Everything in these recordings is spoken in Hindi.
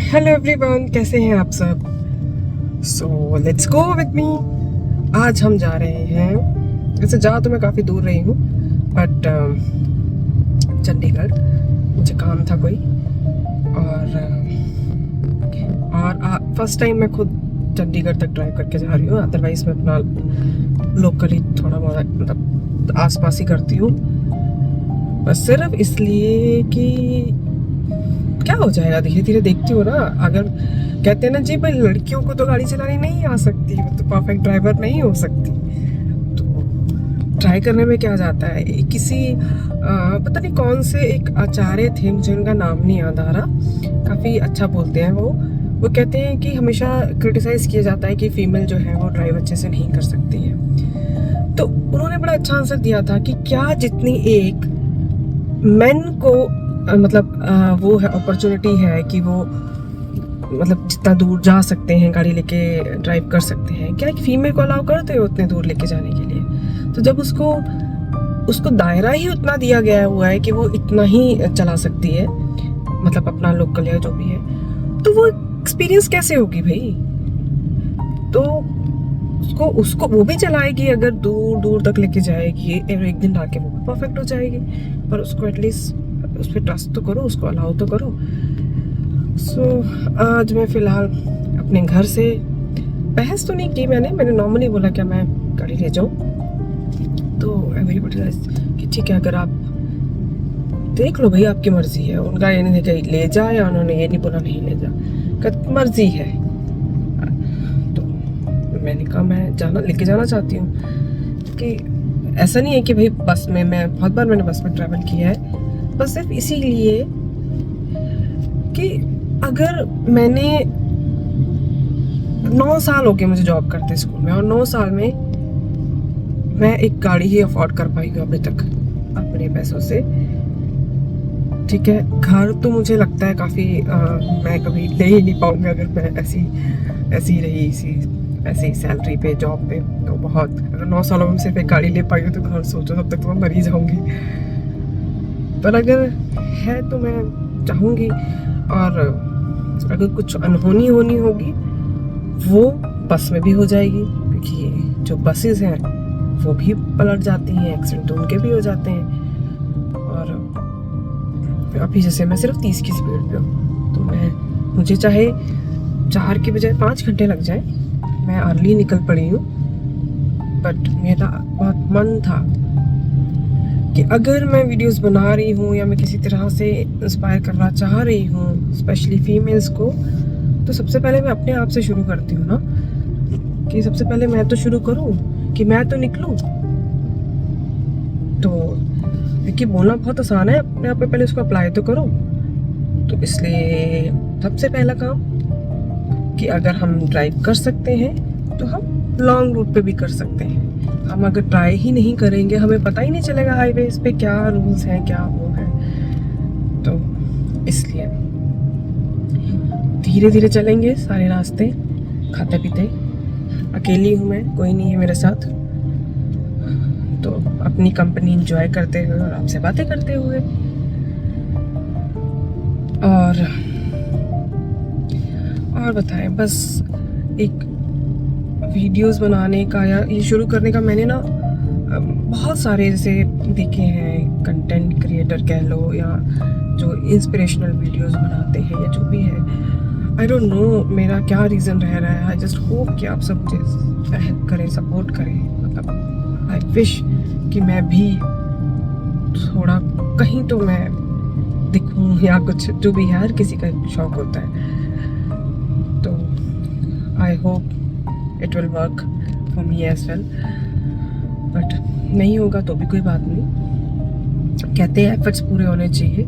हेलो एवरीवन, कैसे हैं आप सब। So let's go with me. आज हम जा रहे हैं, वैसे जा तो मैं काफ़ी दूर रही हूँ बट चंडीगढ़ मुझे काम था कोई। और फर्स्ट टाइम मैं खुद चंडीगढ़ तक ड्राइव करके जा रही हूँ। अदरवाइज मैं अपना लोकली थोड़ा बहुत मतलब आसपास ही करती हूँ, बस सिर्फ इसलिए कि क्या हो जाएगा धीरे धीरे, देखती हो ना। अगर कहते हैं ना जी भाई, लड़कियों को तो गाड़ी चलानी नहीं आ सकती, वो तो परफेक्ट ड्राइवर नहीं हो सकती, तो ट्राई करने में क्या जाता है। पता नहीं कौन से एक आचार्य थे, मुझे उनका नाम नहीं याद आ रहा, काफ़ी अच्छा बोलते हैं वो कहते हैं कि हमेशा क्रिटिसाइज़ किया जाता है कि फीमेल जो है वो ड्राइव अच्छे से नहीं कर सकती है। तो उन्होंने बड़ा अच्छा आंसर दिया था कि क्या जितनी एक मेन को वो है अपॉर्चुनिटी है कि वो मतलब जितना दूर जा सकते हैं गाड़ी लेके ड्राइव कर सकते हैं, क्या एक फीमेल को अलाउ करते हो उतने दूर लेके जाने के लिए। तो जब उसको दायरा ही उतना दिया गया हुआ है कि वो इतना ही चला सकती है, मतलब अपना लोकल या जो भी है, तो वो एक्सपीरियंस कैसे होगी भाई। तो उसको वो भी चलाएगी, अगर दूर दूर तक लेके जाएगी, एक दिन आके वो परफेक्ट हो जाएगी, पर उसको एटलीस्ट उस पर ट्रस्ट तो करो, उसको अलाउ तो करो। आज मैं फ़िलहाल अपने घर से बहस तो नहीं की, मैंने नॉर्मली बोला क्या मैं गाड़ी ले जाऊँ, तो एवरीबॉडी कि ठीक है, अगर आप देख लो भाई, आपकी मर्ज़ी है। उनका ये नहीं कि ले जा, या उन्होंने ये नहीं बोला नहीं ले जा, मर्ज़ी है। तो मैंने कहा मैं लेके जाना चाहती हूँ कि ऐसा नहीं है कि भाई बस में, मैं बहुत बार मैंने बस में ट्रैवल किया है, बस सिर्फ इसीलिए कि अगर मैंने 9 साल हो गए मुझे जॉब करते स्कूल में, और 9 साल में मैं एक गाड़ी ही अफोर्ड कर पाई हूँ अभी तक अपने पैसों से। ठीक है, घर तो मुझे लगता है काफ़ी मैं कभी ले ही नहीं पाऊंगा अगर मैं ऐसी रही ऐसी सैलरी पे जॉब पे। तो बहुत, अगर 9 सालों में सिर्फ एक गाड़ी ले पाई हूँ तो घर सोचो तब तक तो मैं मर ही जाऊंगी। पर अगर है तो मैं चाहूँगी, और अगर कुछ अनहोनी होगी वो बस में भी हो जाएगी, क्योंकि जो बसेस हैं वो भी पलट जाती हैं, एक्सीडेंट उनके भी हो जाते हैं। और अभी जैसे मैं सिर्फ 30 की स्पीड पे हूँ, तो मुझे चाहे 4 के बजाय 5 घंटे लग जाए, मैं अर्ली निकल पड़ी हूँ। बट मेरा बहुत मन था कि अगर मैं वीडियोस बना रही हूँ या मैं किसी तरह से इंस्पायर करना चाह रही हूँ स्पेशली फीमेल्स को, तो सबसे पहले मैं अपने आप से शुरू करती हूँ ना, कि सबसे पहले मैं तो शुरू करूँ, कि मैं तो निकलूँ। तो क्योंकि बोलना बहुत आसान है, अपने आप पे पहले उसको अप्लाई तो करो। तो इसलिए सबसे पहला काम कि अगर हम ड्राइव कर सकते हैं तो हम लॉन्ग रूट पे भी कर सकते हैं। हम अगर ट्राई ही नहीं करेंगे, हमें पता ही नहीं चलेगा हाईवेज पे क्या रूल्स हैं, क्या वो है। तो इसलिए धीरे धीरे चलेंगे सारे रास्ते, खाते पीते। अकेली हूँ मैं, कोई नहीं है मेरे साथ, तो अपनी कंपनी एंजॉय करते हुए और आपसे बातें करते हुए। और बताएं, बस एक वीडियोस बनाने का या ये शुरू करने का मैंने ना बहुत सारे जैसे देखे हैं, कंटेंट क्रिएटर कह लो या जो इंस्पिरेशनल वीडियोस बनाते हैं या जो भी है। आई डोंट नो मेरा क्या रीज़न रह रहा है। आई जस्ट होप कि आप सब मुझे हेल्प करें, सपोर्ट करें। मतलब आई विश कि मैं भी थोड़ा कहीं तो मैं दिखूं या कुछ, जो भी है, हर किसी का शौक होता है। तो I hope it will work for me as well, but नहीं होगा तो भी कोई बात नहीं। कहते हैं एफर्ट्स पूरे होने चाहिए,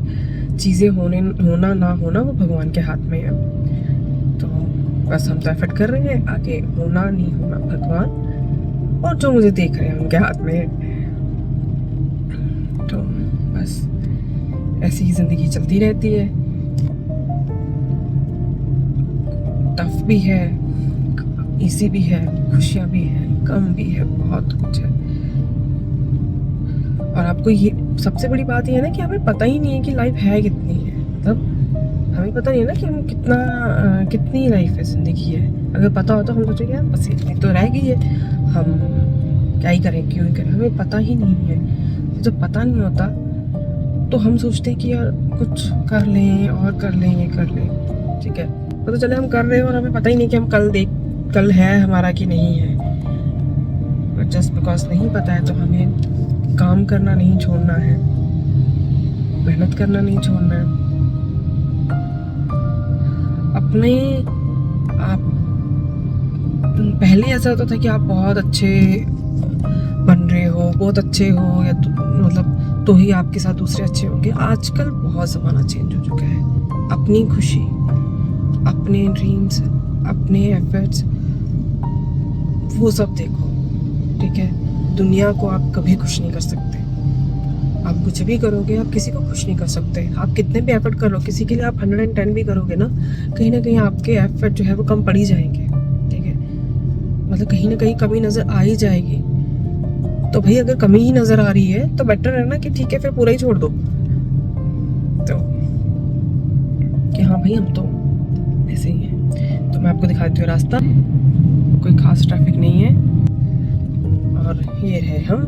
चीज़ें होना ना होना वो भगवान के हाथ में है। तो बस हम तो एफर्ट कर रहे हैं, आगे होना नहीं होना भगवान और जो मुझे देख रहे हैं उनके हाथ में है। तो बस ऐसी ही ज़िंदगी चलती रहती है, टफ भी है, इजी भी है, खुशियाँ भी हैं, कम भी है, बहुत कुछ है। और आपको ये सबसे बड़ी बात ये है ना कि हमें पता ही नहीं है कि लाइफ है कितनी है। मतलब हमें हमें पता नहीं है ना कि हम कितनी लाइफ है, ज़िंदगी है। अगर पता होता तो हम सोचेंगे यार बस इतनी तो रह गई है, हम क्या ही करें, क्यों ही करें। हमें पता ही नहीं है। तो जब पता नहीं होता तो हम सोचते हैं कि यार कुछ कर लें और कर लें, ये कर लें, ठीक है। पता चले हम कर रहे हैं और हमें पता ही नहीं कि हम कल है हमारा कि नहीं है। बट जस्ट बिकॉज नहीं पता है तो हमें काम करना नहीं छोड़ना है, मेहनत करना नहीं छोड़ना है। अपने आप पहले ऐसा होता था कि आप बहुत अच्छे बन रहे हो, बहुत अच्छे हो, या मतलब तो ही आपके साथ दूसरे अच्छे होंगे। आजकल बहुत ज़माना चेंज हो चुका है। अपनी खुशी, अपने ड्रीम्स, अपने एफर्ट्स, वो सब देखो, ठीक है। दुनिया को आप कभी खुश नहीं कर सकते। आप कुछ भी करोगे आप किसी को खुश नहीं कर सकते। आप कितने भी एफर्ट कर लो, किसी के लिए आप 110 भी करोगे ना कहीं आपके एफर्ट जो है वो कम पड़ ही जाएंगे, ठीक है। मतलब कहीं ना कहीं कमी नज़र आ ही जाएगी। तो भाई अगर कमी ही नज़र आ रही है तो बेटर है ना कि ठीक है फिर पूरा ही छोड़ दो। तो कि हाँ भाई हम तो ऐसे ही हैं। तो मैं आपको दिखाती हूँ रास्ता, कोई खास ट्रैफिक नहीं है। और ये रहे हम,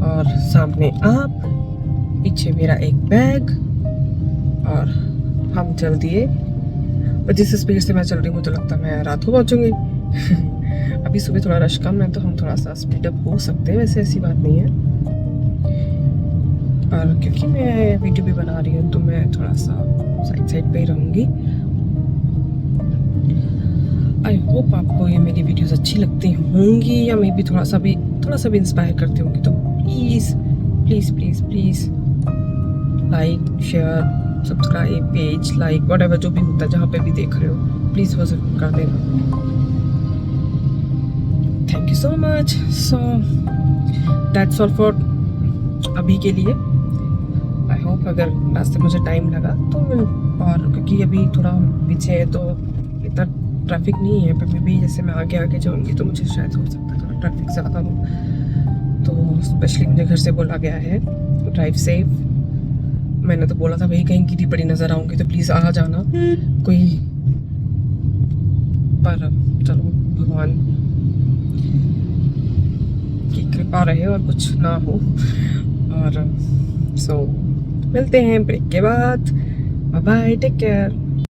और सामने आप, पीछे मेरा एक बैग, और हम चल दिए। और जिस स्पीड से मैं चल रही हूँ मुझे लगता है मैं रात को पहुँचूंगी। अभी सुबह थोड़ा रश कम है तो हम थोड़ा सा स्पीड अप हो सकते हैं, वैसे ऐसी बात नहीं है। और क्योंकि मैं वीडियो भी बना रही हूँ तो मैं थोड़ा सा साइड पे ही रहूँगी। आई होप आपको ये मेरी वीडियोस अच्छी लगती होंगी, या मे भी थोड़ा सा भी इंस्पायर करती होंगी। तो please please please please like, share, subscribe, page like, whatever जो भी होता है, जहाँ पे भी देख रहे हो प्लीज़ वो ज़रूर कर देना। Thank you so much. So that's all for अभी के लिए। आई होप अगर रास्ते मुझे टाइम लगा तो और क्योंकि अभी थोड़ा पीछे है तो इतना ट्रैफिक नहीं है, पर भी जैसे मैं आगे जाऊँगी तो मुझे शायद हो सकता है थोड़ा ट्रैफिक ज़्यादा हो। तो स्पेशली मुझे घर से बोला गया है ड्राइव सेफ। मैंने तो बोला था भाई कहीं गिरी पड़ी नज़र आऊँगी तो प्लीज़ आ जाना कोई, पर चलो भगवान की कृपा रहे और कुछ ना हो। और सो मिलते हैं ब्रेक के बाद। Bye bye, take care.